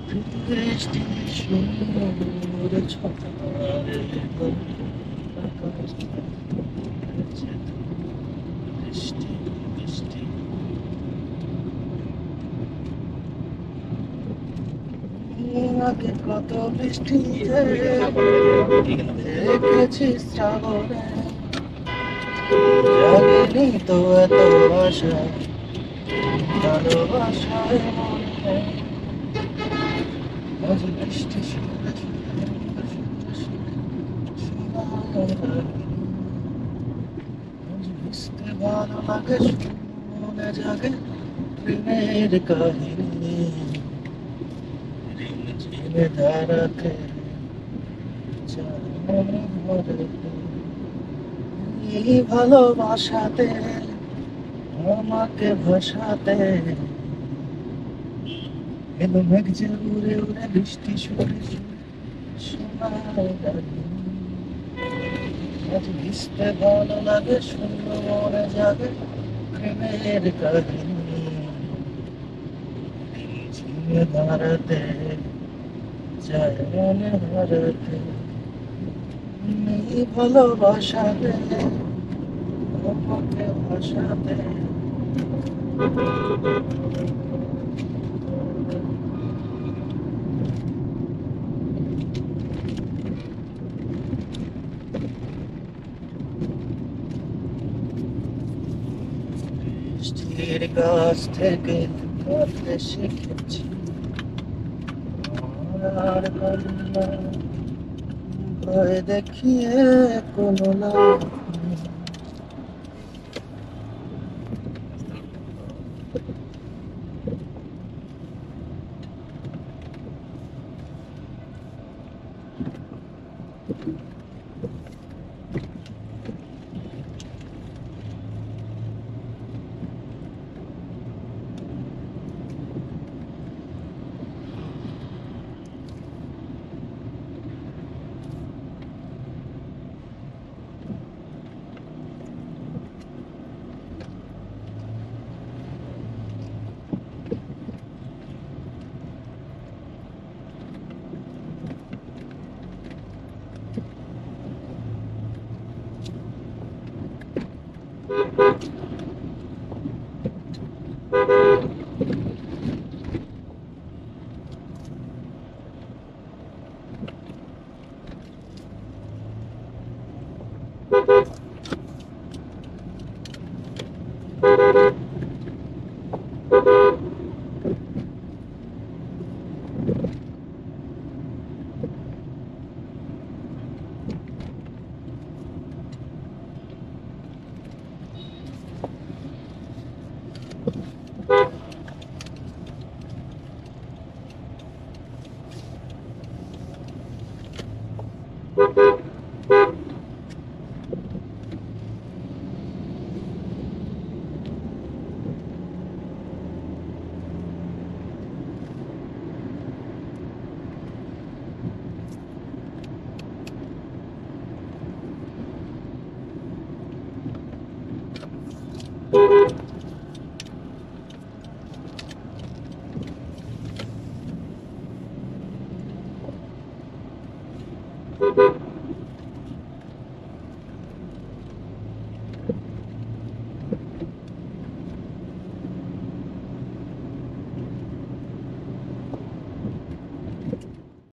বৃষ্টি সুন্দর ছটারে আকাশ বৃষ্টি বৃষ্টি আগে কত বৃষ্টি দেখেছি শ্রাবণে জাগেনি তো এত আশা ভালোবাসায় মনে আজ বৃষ্টি শুনে আজ ভিজতে ভালো লাগে মনে জাগে প্রেমের কাহিনী রিমঝিমে ধারাতে এই ভালোবাসাতে আমাকে ভাসাতে এলো মেঘ যে উড়ে উড়ে বৃষ্টি সুরে শোনায় লাগে আজ ভিজতে ভালো লাগে শূন্য মনে জাগে প্রেমের কাহিনী ঝিমে দাঁড়াতে যায় মনে হারাতে এই ভালোবাসাতে আমাকে ভাসাতে বৃষ্টির কাছ থেকে কাঁদতে শিখেছি আর কান্না ভয় দেখিয়ে কোনো না